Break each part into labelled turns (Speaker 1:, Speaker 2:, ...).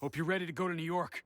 Speaker 1: Hope you're ready to go to New York.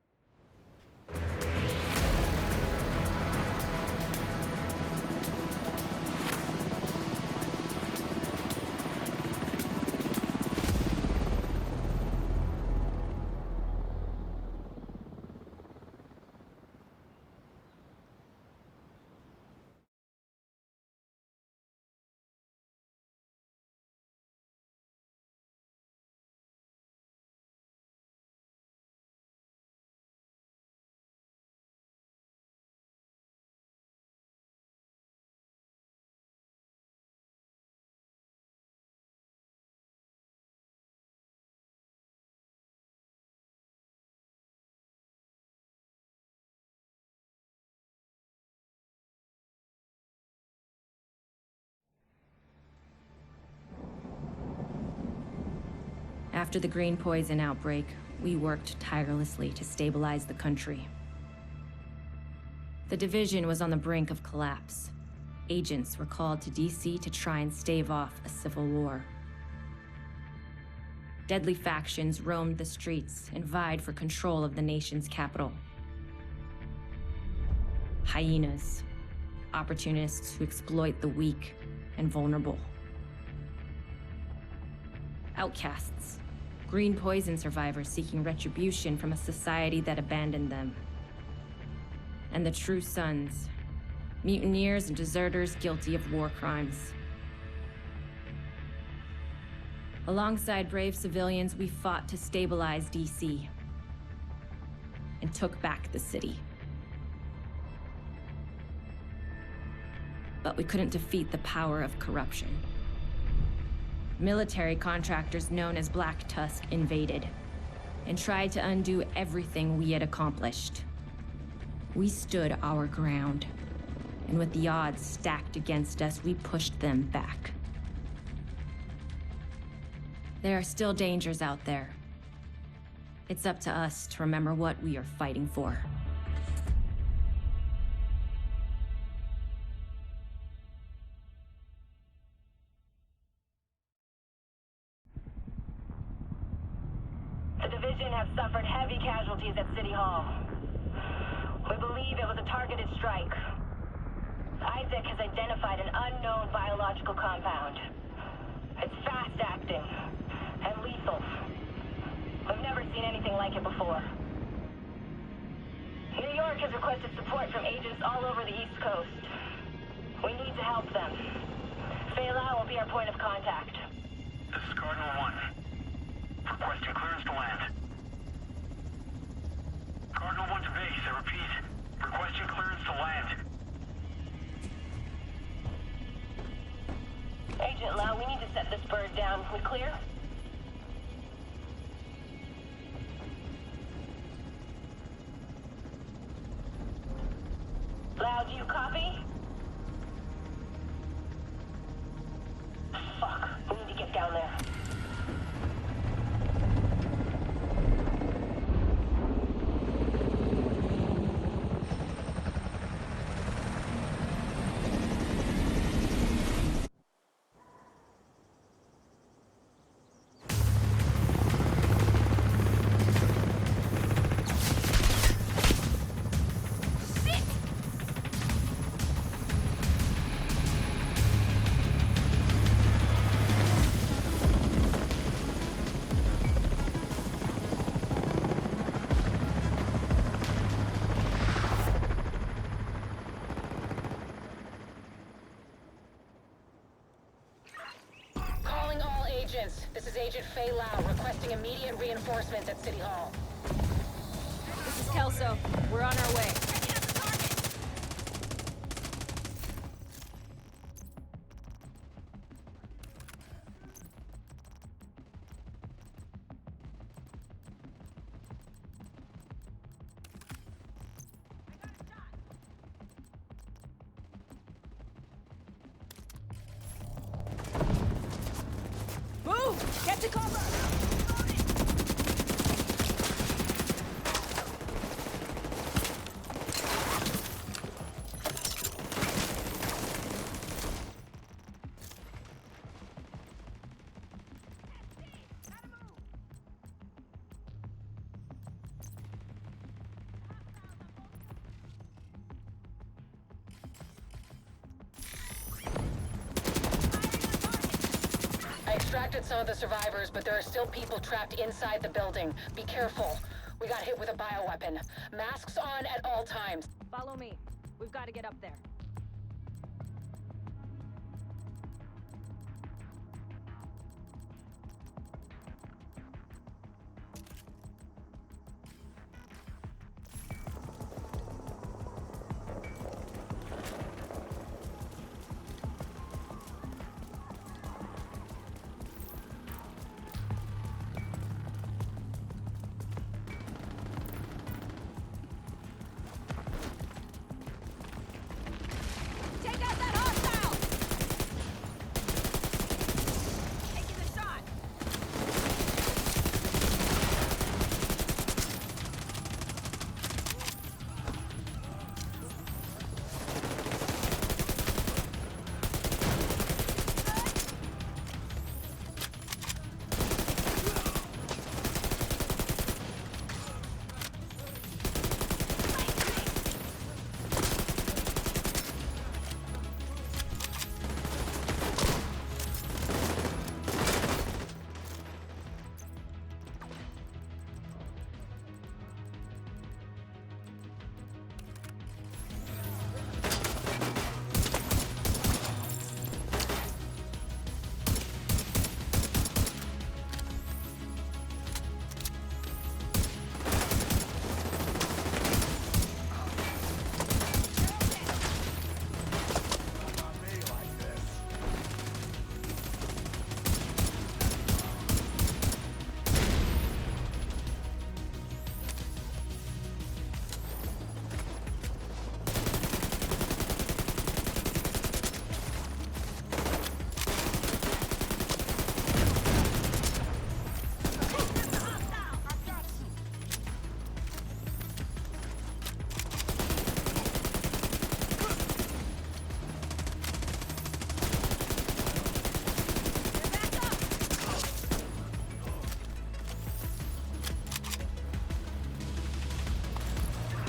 Speaker 2: After the green poison outbreak, we worked tirelessly to stabilize the country. The division was on the brink of collapse. Agents were called to DC to try and stave off a civil war. Deadly factions roamed the streets and vied for control of the nation's capital. Hyenas, opportunists who exploit the weak and vulnerable. Outcasts, green poison survivors seeking retribution from a society that abandoned them. And the true sons, mutineers and deserters guilty of war crimes. Alongside brave civilians, we fought to stabilize DC and took back the city. But we couldn't defeat the power of corruption. Military contractors known as Black Tusk invaded and tried to undo everything we had accomplished. We stood our ground, and with the odds stacked against us, we pushed them back. There are still dangers out there. It's up to us to remember what we are fighting for.
Speaker 3: The division have suffered heavy casualties at City Hall. We believe it was a targeted strike. Isaac has identified an unknown biological compound. It's fast-acting and lethal. We've never seen anything like it before. New York has requested support from agents all over the East Coast. We need to help them. Fela will be our point of contact.
Speaker 4: This is Cardinal 1. Requesting clearance to land. Cardinal 1 to base, I repeat. Requesting clearance to land.
Speaker 3: Agent Lau, we need to set this bird down. We clear? Lau, do you copy? Fuck, we need to get down there. This is Agent Fei Lau requesting immediate reinforcements at City Hall.
Speaker 5: This is Kelso. We're on our way. Move! Get to cover!
Speaker 1: extracted some of the survivors, but there are still people trapped inside the building. Be careful. We got hit with a bioweapon. Masks on at all times.
Speaker 5: Follow me. We've got to get up there. Take out that hostile! Taking the shot!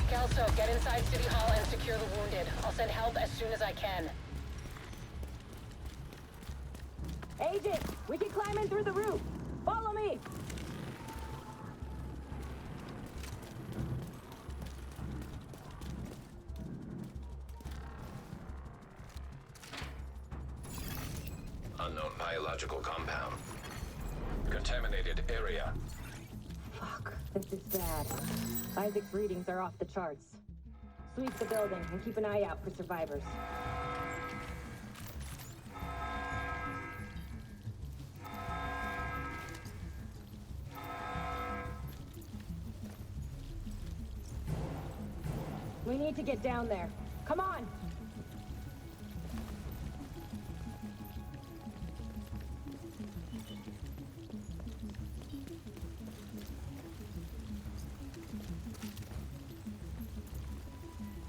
Speaker 1: Kelso, get inside City Hall and secure the wounded. I'll send help as soon as I can.
Speaker 3: Agent, we can climb in through the roof. Follow me.
Speaker 6: Unknown biological compound. Contaminated area.
Speaker 3: Fuck, this is bad. Isaac's readings are off the charts. Sweep the building and keep an eye out for survivors. We need to get down there. Come on!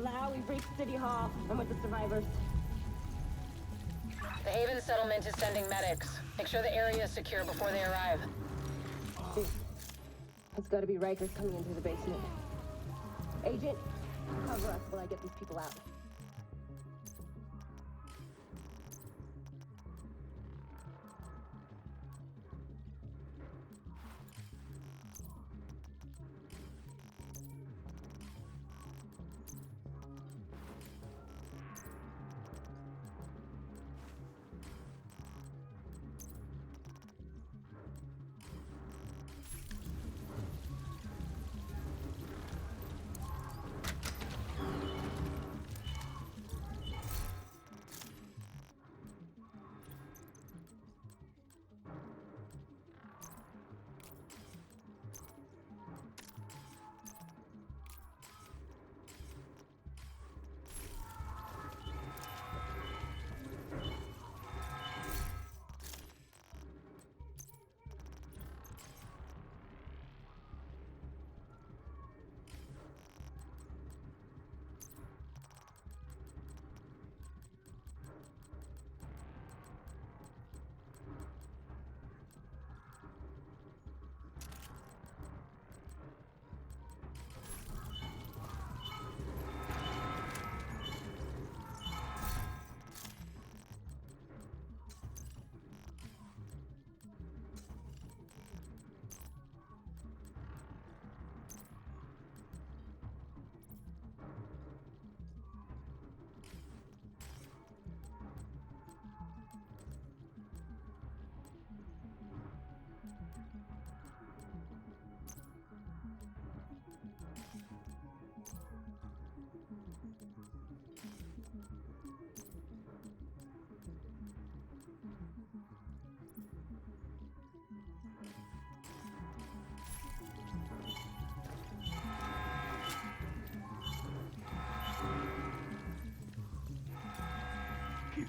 Speaker 3: Lau, we've reached City Hall. I'm with the survivors.
Speaker 1: The Haven settlement is sending medics. Make sure the area is secure before they arrive.
Speaker 3: It's gotta be Rikers coming in through the basement. Agent, cover us while I get these people out.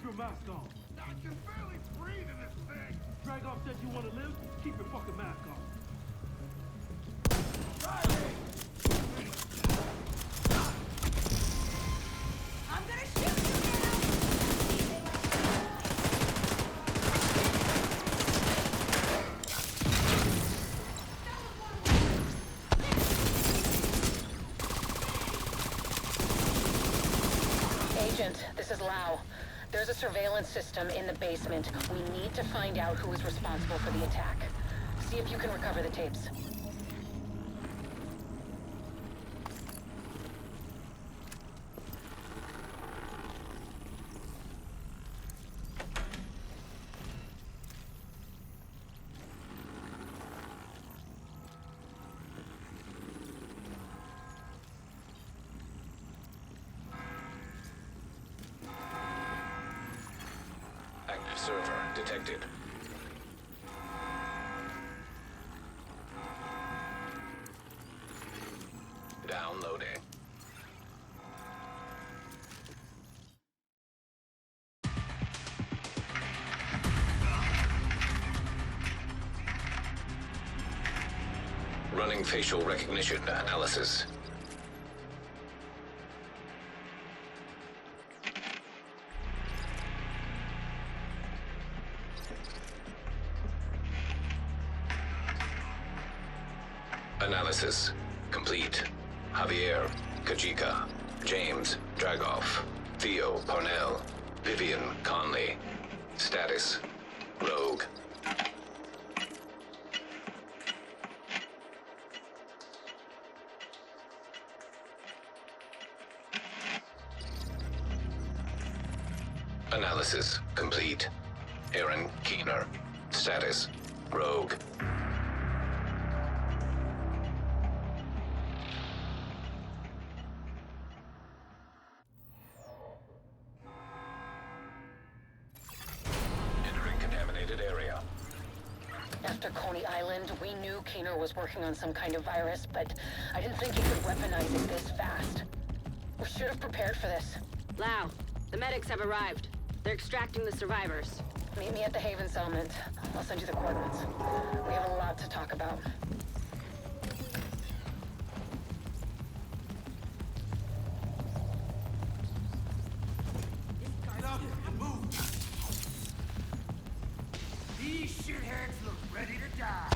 Speaker 7: your mask on. I can barely breathe in this thing. Dragoff said you want to live? Keep your fucking mask on.
Speaker 5: I'm gonna shoot you now!
Speaker 1: Agent, this is Lau. There's a surveillance system in the basement. We need to find out who is responsible for the attack. See if you can recover the tapes.
Speaker 6: Active server detected. Downloading. Running facial recognition analysis. Analysis complete. Javier, Kajika, James, Dragoff, Theo, Parnell, Vivian, Conley. Status, Rogue. Analysis complete. Aaron Keener. Status, Rogue. Entering contaminated area.
Speaker 1: After Coney Island, we knew Keener was working on some kind of virus, but I didn't think he could weaponize it this fast. We should have prepared for this.
Speaker 3: Lau, the medics have arrived. They're extracting the survivors.
Speaker 1: Meet me at the Haven settlement. I'll send you the coordinates. We have a lot to talk about.
Speaker 7: Get up and move. These shitheads look ready to die.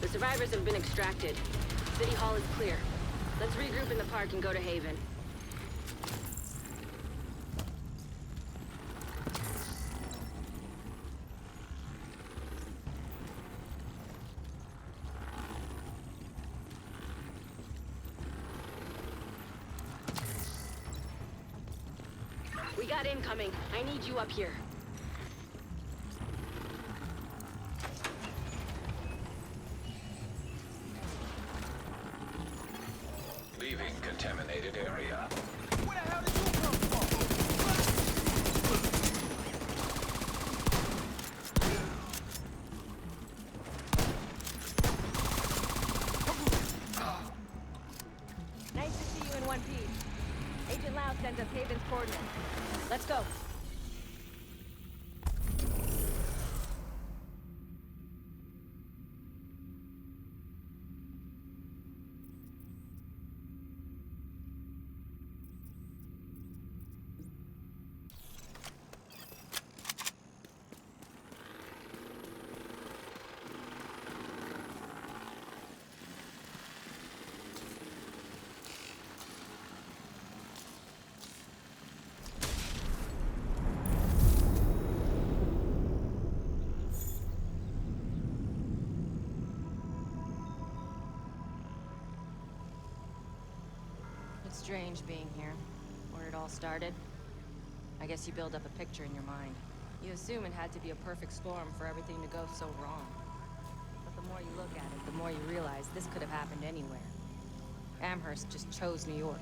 Speaker 3: The survivors have been extracted. City Hall is clear. Let's regroup in the park and go to Haven. We got incoming. I need you up here.
Speaker 6: Leaving contaminated area.
Speaker 7: Where the hell did you come from?
Speaker 5: Nice to see you in one piece. Agent Lau sent us Haven's coordinates. Let's go.
Speaker 2: It's strange being here, where it all started. I guess you build up a picture in your mind.
Speaker 5: You assume it had to be a perfect storm for everything to go so wrong. But the more you look at it, the more you realize this could have happened anywhere. Amherst just chose New York.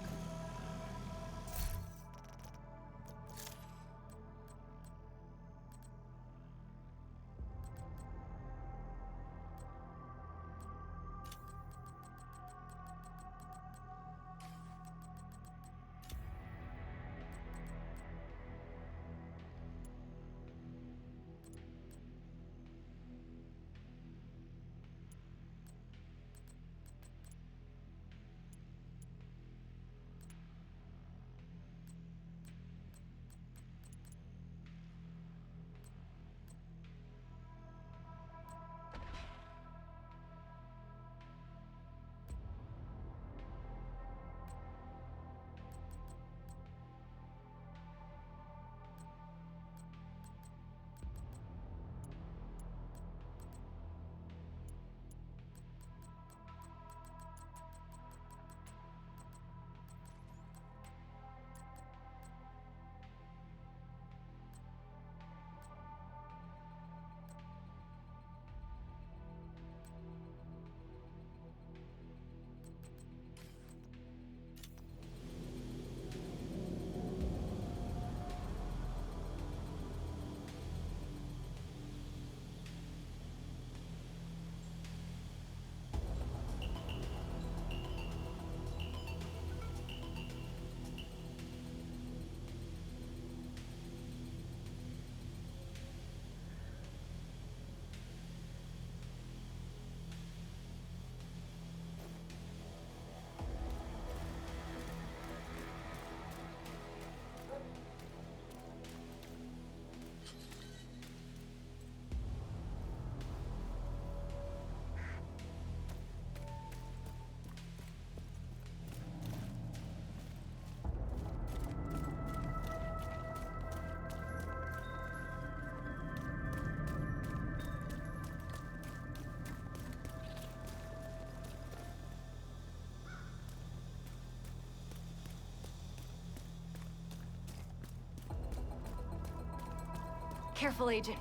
Speaker 5: Careful, Agent.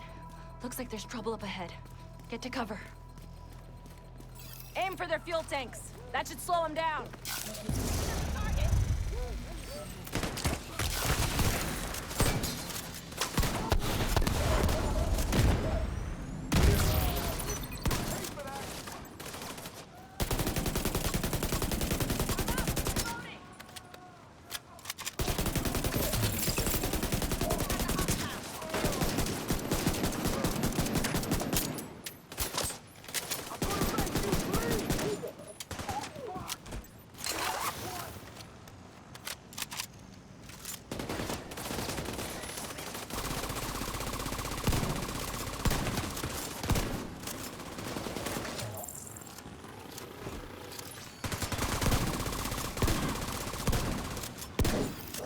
Speaker 5: Looks like there's trouble up ahead. Get to cover. Aim for their fuel tanks. That should slow them down.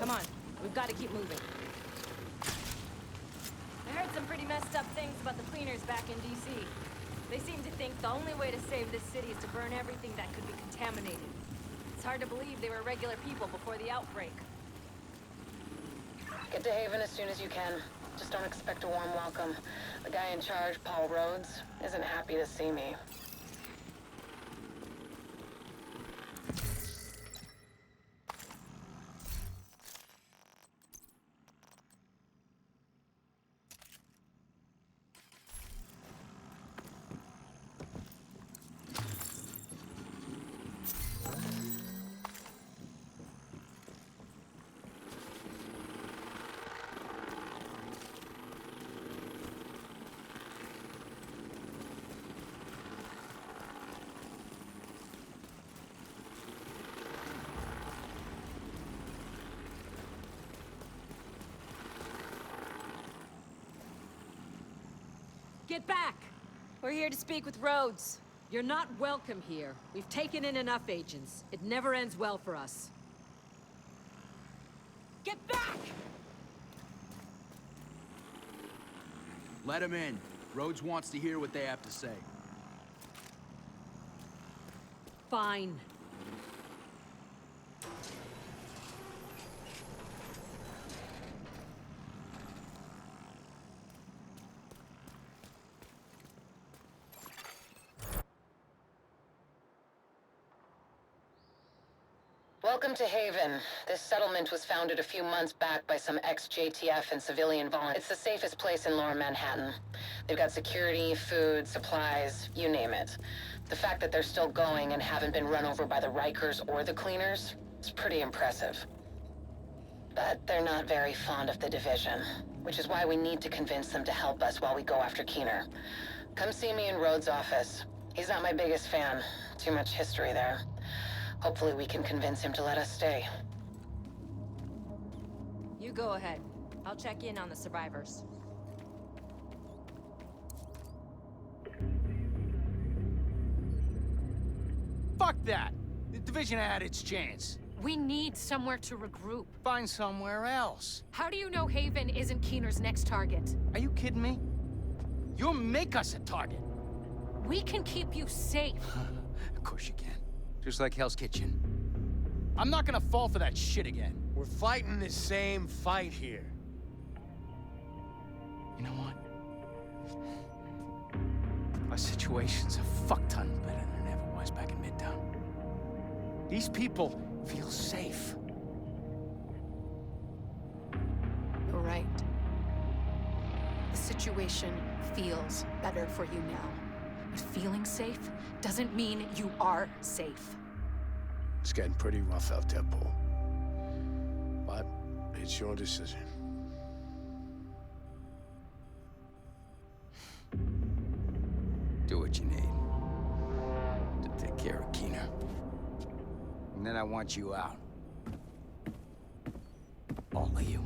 Speaker 5: Come on, we've got to keep moving. I heard some pretty messed up things about the cleaners back in DC. They seem to think the only way to save this city is to burn everything that could be contaminated. It's hard to believe they were regular people before the outbreak.
Speaker 1: Get to Haven as soon as you can. Just don't expect a warm welcome. The guy in charge, Paul Rhodes, isn't happy to see me.
Speaker 5: Get back! We're here to speak with Rhodes.
Speaker 8: You're not welcome here. We've taken in enough agents. It never ends well for us.
Speaker 5: Get back!
Speaker 9: Let him in. Rhodes wants to hear what they have to say.
Speaker 8: Fine.
Speaker 1: Welcome to Haven. This settlement was founded a few months back by some ex-JTF and civilian volunteers. It's the safest place in Lower Manhattan. They've got security, food, supplies, you name it. The fact that they're still going and haven't been run over by the Rikers or the cleaners is pretty impressive. But they're not very fond of the division, which is why we need to convince them to help us while we go after Keener. Come see me in Rhodes' office. He's not my biggest fan. Too much history there. Hopefully we can convince him to let us stay.
Speaker 2: You go ahead. I'll check in on the survivors.
Speaker 9: Fuck that! The division had its chance.
Speaker 5: We need somewhere to regroup.
Speaker 9: Find somewhere else.
Speaker 5: How do you know Haven isn't Keener's next target?
Speaker 9: Are you kidding me? You'll make us a target.
Speaker 5: We can keep you safe.
Speaker 9: Of course you can. Just like Hell's Kitchen. I'm not gonna fall for that shit again.
Speaker 7: We're fighting the same fight here.
Speaker 9: You know what? Our situation's a fuck-ton better than it ever was back in Midtown. These people feel safe.
Speaker 10: You're right. The situation feels better for you now. But feeling safe doesn't mean you are safe.
Speaker 7: It's getting pretty rough out there, Paul. But it's your decision.
Speaker 9: Do what you need to take care of Keener. And then I want you out. All of you.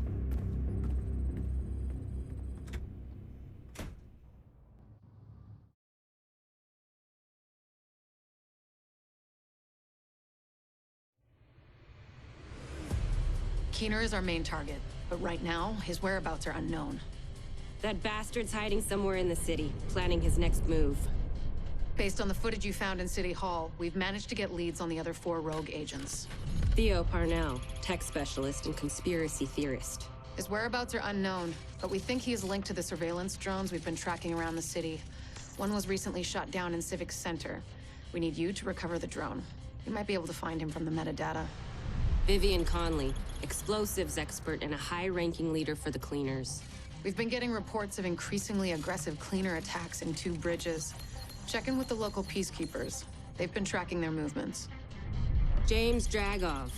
Speaker 10: Keener is our main target, but right now, his whereabouts are unknown.
Speaker 2: That bastard's hiding somewhere in the city, planning his next move.
Speaker 10: Based on the footage you found in City Hall, we've managed to get leads on the other 4 rogue agents.
Speaker 2: Theo Parnell, tech specialist and conspiracy theorist.
Speaker 10: His whereabouts are unknown, but we think he is linked to the surveillance drones we've been tracking around the city. One was recently shot down in Civic Center. We need you to recover the drone. You might be able to find him from the metadata.
Speaker 2: Vivian Conley, explosives expert and a high-ranking leader for the cleaners.
Speaker 10: We've been getting reports of increasingly aggressive cleaner attacks in 2 bridges. Check in with the local peacekeepers. They've been tracking their movements.
Speaker 2: James Dragov,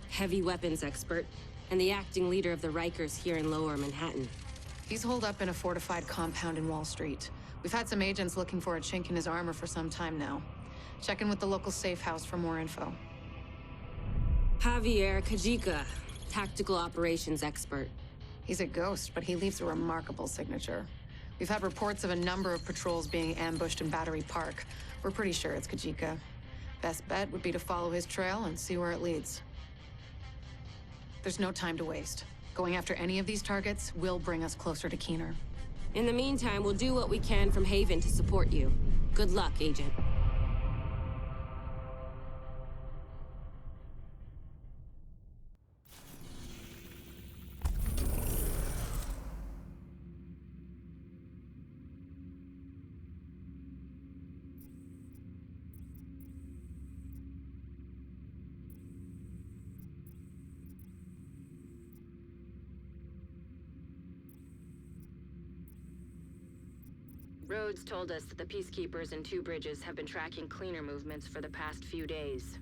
Speaker 2: heavy weapons expert, and the acting leader of the Rikers here in Lower Manhattan.
Speaker 10: He's holed up in a fortified compound in Wall Street. We've had some agents looking for a chink in his armor for some time now. Check in with the local safe house for more info.
Speaker 2: Javier Kajika, tactical operations expert.
Speaker 10: He's a ghost, but he leaves a remarkable signature. We've had reports of a number of patrols being ambushed in Battery Park. We're pretty sure it's Kajika. Best bet would be to follow his trail and see where it leads. There's no time to waste. Going after any of these targets will bring us closer to Keener.
Speaker 2: In the meantime, we'll do what we can from Haven to support you. Good luck, Agent. Rhodes told us that the Peacekeepers in 2 bridges have been tracking cleaner movements for the past few days.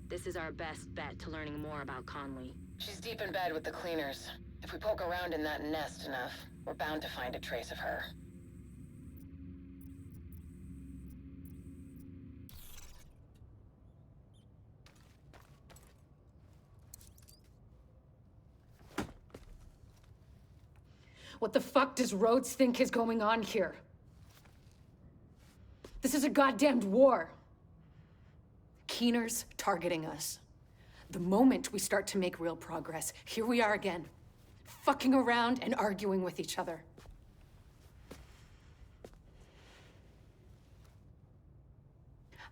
Speaker 2: This is our best bet to learning more about Conley.
Speaker 1: She's deep in bed with the cleaners. If we poke around in that nest enough, we're bound to find a trace of her.
Speaker 5: What the fuck does Rhodes think is going on here? This is a goddamned war. Keener's targeting us. The moment we start to make real progress, here we are again, fucking around and arguing with each other.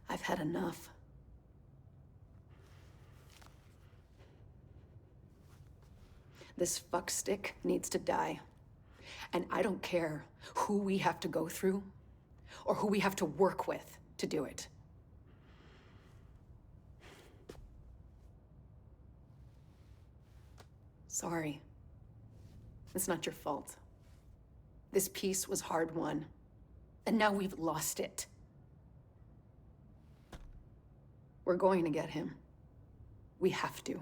Speaker 10: I've had enough.
Speaker 5: This fuckstick needs to die. And I don't care who we have to go through or who we have to work with to do it.
Speaker 10: Sorry. It's not your fault. This peace was hard won, and now we've lost it. We're going to get him. We have to.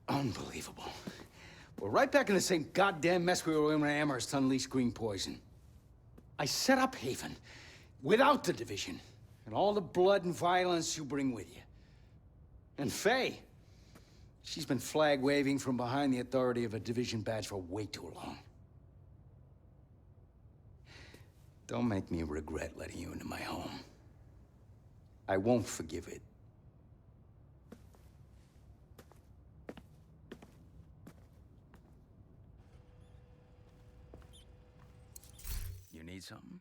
Speaker 9: Unbelievable. We're right back in the same goddamn mess we were in when Amherst unleashed green poison. I set up Haven without the division and all the blood and violence you bring with you. And Faye, she's been flag waving from behind the authority of a division badge for way too long. Don't make me regret letting you into my home. I won't forgive it. You need something?